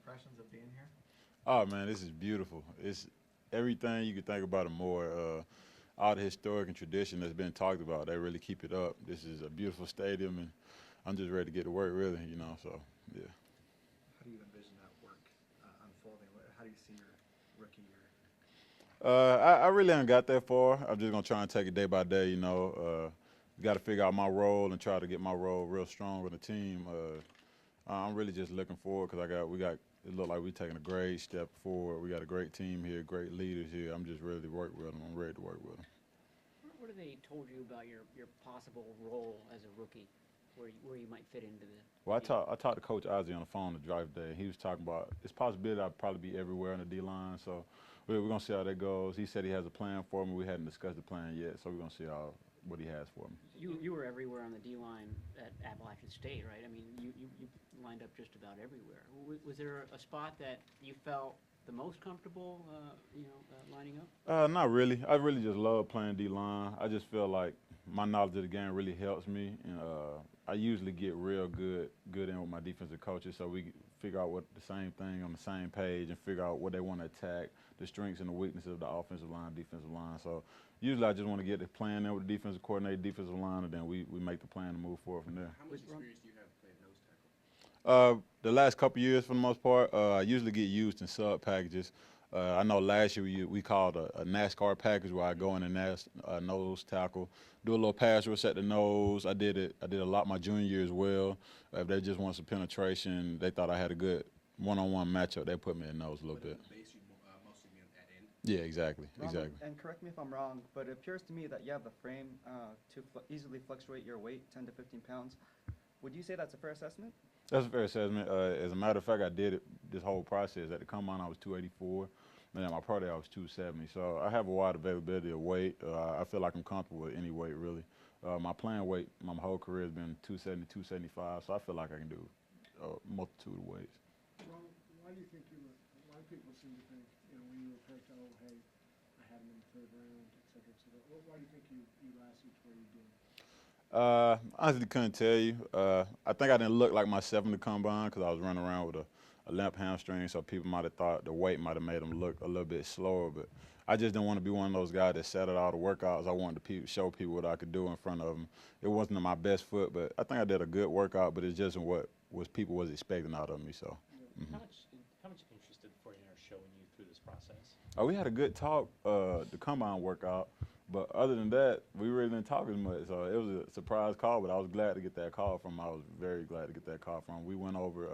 impressions of being here? Oh man, this is beautiful. It's everything you could think about and more. All the historic and tradition that's been talked about, they really keep it up. This is a beautiful stadium, and I'm just ready to get to work, really. So yeah. How do you envision that work unfolding? How do you see your rookie year? I really haven't got that far. I'm just gonna try and take it day by day. Got to figure out my role and try to get my role real strong with the team. I'm really just looking forward because we got it look like we're taking a great step forward. We got a great team here, great leaders here. I'm just ready to work with them. I'm ready to work with them. What have they told you about your possible role as a rookie, where you might fit into the Well, team? I talked to Coach Ozzie on the phone the drive day. He was talking about it's possibility I'd probably be everywhere in the D line. So we're gonna see how that goes. He said he has a plan for me. We hadn't discussed the plan yet, so we're gonna see what he has for me. You were everywhere on the D line at Appalachian State, right? I mean, you lined up just about everywhere. Was there a spot that you felt the most comfortable, lining up? Not really. I really just love playing D line. I just feel like my knowledge of the game really helps me, and I usually get real good in with my defensive coaches, so we figure out what the same thing on the same page and figure out what they want to attack, the strengths and the weaknesses of the offensive line, defensive line. So usually I just want to get the plan in with the defensive coordinator, defensive line, and then we make the plan to move forward from there. How much experience do you have playing nose tackle? The last couple years, for the most part, I usually get used in sub packages. I know last year we called a NASCAR package where I go in and nose tackle, do a little pass rush at the nose. I did a lot my junior year as well. If they just want some penetration, they thought I had a good one-on-one matchup, they put me in nose a little bit. The base you mostly mean at end. Yeah, exactly. And correct me if I'm wrong, but it appears to me that you have the frame to easily fluctuate your weight, 10 to 15 pounds. Would you say that's a fair assessment? That's a fair assessment. As a matter of fact, I did it this whole process. At the combine, I was 284, and at my pro day, I was 270. So I have a wide availability of weight. I feel like I'm comfortable with any weight, really. My playing weight, my whole career has been 270, 275, so I feel like I can do a multitude of weights. Ron, why do you think a lot of people seem to think, when you were picked, oh, hey, I had him in the third round, et cetera, et cetera. Why do you think you lasted to where you did? Honestly, couldn't tell you. I think I didn't look like myself in the combine because I was running around with a limp hamstring, so people might have thought the weight might have made them look a little bit slower. But I just didn't want to be one of those guys that sat at all the workouts. I wanted to show people what I could do in front of them. It wasn't my best foot, but I think I did a good workout. But it's just what people was expecting out of me. So. Mm-hmm. How much interest did the 49ers show in you through this process? We had a good talk, the combine workout. But other than that, we really didn't talk as much. So it was a surprise call, but I was glad to get that call from him. I was very glad to get that call from him. We went over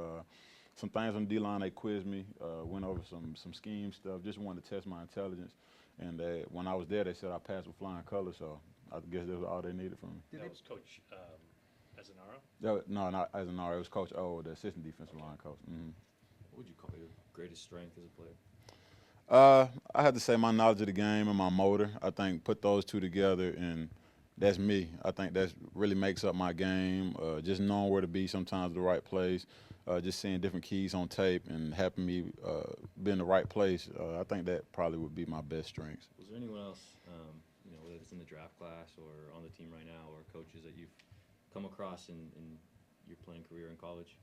some things on D-line. They quizzed me, went over some scheme stuff, just wanted to test my intelligence. And when I was there, they said I passed with flying colors, so I guess that was all they needed from me. That was Coach Azanaro? No, not Azanaro. It was Coach O, the assistant defensive line coach. Mm-hmm. What would you call your greatest strength as a player? I have to say my knowledge of the game and my motor. I think put those two together, and that's me. I think that really makes up my game. Just knowing where to be sometimes the right place, just seeing different keys on tape and having me be in the right place. I think that probably would be my best strengths. Was there anyone else, whether it's in the draft class or on the team right now, or coaches that you've come across in your playing career in college?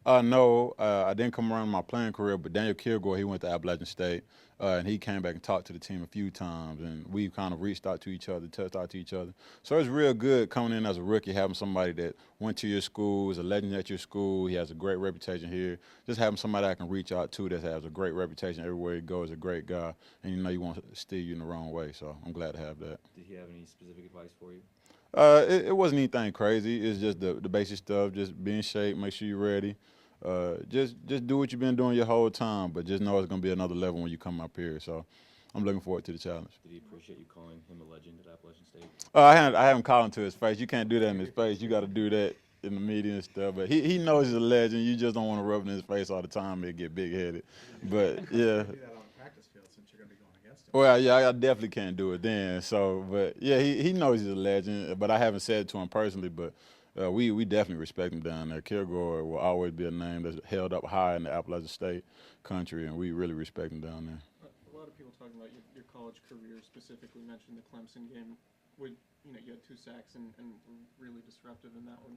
No, I didn't come around my playing career, but Daniel Kilgore, he went to Appalachian State, and he came back and talked to the team a few times, and we kind of reached out to each other, touched out to each other. So it's real good coming in as a rookie, having somebody that went to your school, is a legend at your school, he has a great reputation here. Just having somebody I can reach out to that has a great reputation everywhere he goes, a great guy, and you won't steer you in the wrong way, so I'm glad to have that. Did he have any specific advice for you? It wasn't anything crazy. It's just the basic stuff. Just be in shape, make sure you're ready. Just do what you've been doing your whole time, but just know it's going to be another level when you come up here. So I'm looking forward to the challenge. Did he appreciate you calling him a legend at Appalachian State? I haven't called him to his face. You can't do that in his face. You got to do that in the media and stuff. But he knows he's a legend. You just don't want to rub it in his face all the time. He'll get big-headed. But, yeah. Do that on the practice field since you're going to be going against him. Well, yeah, I definitely can't do it then. So, but, yeah, he knows he's a legend. But I haven't said it to him personally, but we definitely respect him down there. Kilgore will always be a name that's held up high in the Appalachian State country, and we really respect him down there. A lot of people talking about your college career, specifically mentioned the Clemson game. You had 2 sacks and were really disruptive in that one.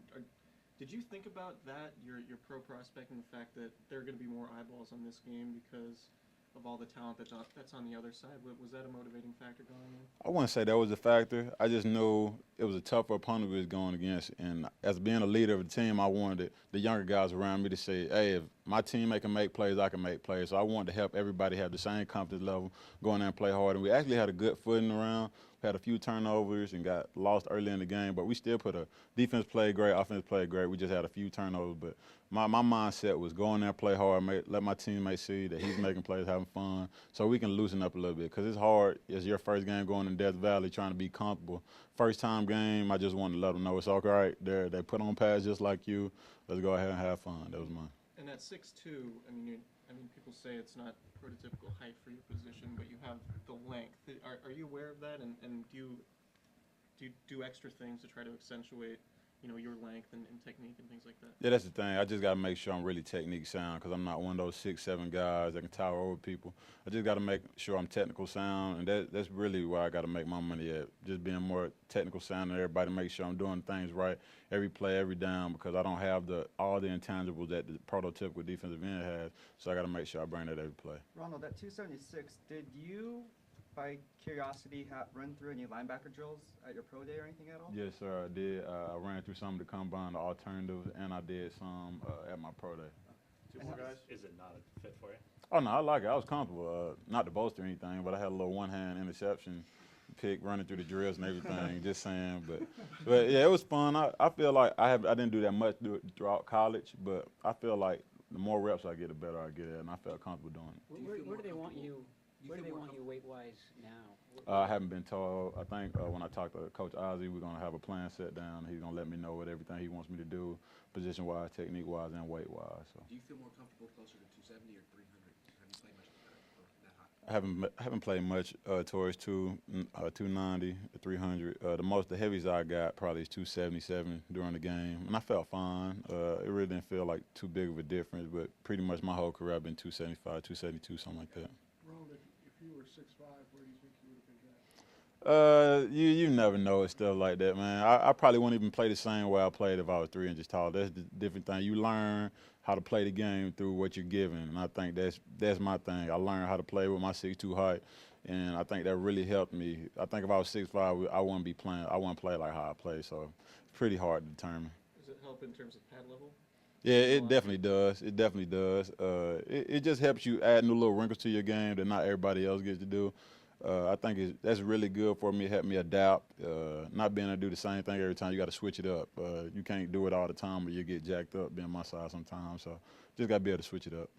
Did you think about that, your pro prospect, and the fact that there are going to be more eyeballs on this game because of all the talent that's on the other side? Was that a motivating factor going in? I wouldn't say that was a factor. I just knew it was a tougher opponent we was going against. And as being a leader of the team, I wanted the younger guys around me to say, hey, if my teammate can make plays, I can make plays. So I wanted to help everybody have the same confidence level, go in there and play hard. And we actually had a good footing around. We had a few turnovers and got lost early in the game, but we still put a defense played great, offense played great. We just had a few turnovers. But my mindset was go in there, play hard, let my teammate see that he's making plays, having fun, so we can loosen up a little bit. Because it's hard. It's your first game going in Death Valley, trying to be comfortable. First time game, I just wanted to let them know it's all right. They put on pads just like you. Let's go ahead and have fun. That was mine. And at 6'2", I mean, people say it's not prototypical height for your position, but you have the length. Are you aware of that, and do you do extra things to try to accentuate, your length and technique and things like that? Yeah, that's the thing. I just got to make sure I'm really technique sound because I'm not one of those 6'7" guys that can tower over people. I just got to make sure I'm technical sound, and that's really where I got to make my money at, just being more technical sound than everybody, make sure I'm doing things right every play, every down, because I don't have all the intangibles that the prototypical defensive end has, so I got to make sure I bring that every play. Ronald, at 276, did you, by curiosity, run through any linebacker drills at your pro day or anything at all? Yes, sir, I did. I ran through some of the combine, the alternatives, and I did some at my pro day. Two more guys? Is it not a fit for you? Oh, no, I like it. I was comfortable. Not to boast or anything, but I had a little one-hand interception pick running through the drills and everything, just saying. But yeah, it was fun. I feel like I didn't do that much throughout college, but I feel like the more reps I get, the better I get at it, and I felt comfortable doing it. Where do they want you? Where do they want you weight-wise now? I haven't been told. I think when I talked to Coach Ozzie, we're going to have a plan set down. He's going to let me know what everything he wants me to do, position-wise, technique-wise, and weight-wise. So. Do you feel more comfortable closer to 270 or 300? Have you played much that high? I haven't played much towards 290, 300. The heaviest I got probably is 277 during the game, and I felt fine. It really didn't feel like too big of a difference, but pretty much my whole career I've been 275, 272, something like that. Ronald, if you were 6'5", where do you think you would have been drafted? You never know. It's stuff like that, man. I probably wouldn't even play the same way I played if I was 3 inches tall. That's the different thing. You learn how to play the game through what you're given, and I think that's my thing. I learned how to play with my 6'2" height, and I think that really helped me. I think if I was 6'5", I wouldn't be playing. I wouldn't play like how I play, so it's pretty hard to determine. Does it help in terms of pad level? Yeah, it definitely does. It definitely does. It just helps you add new little wrinkles to your game that not everybody else gets to do. I think that's really good for me. It helped me adapt. Not being able to do the same thing every time. You got to switch it up. You can't do it all the time, or you get jacked up being my size sometimes. So just got to be able to switch it up.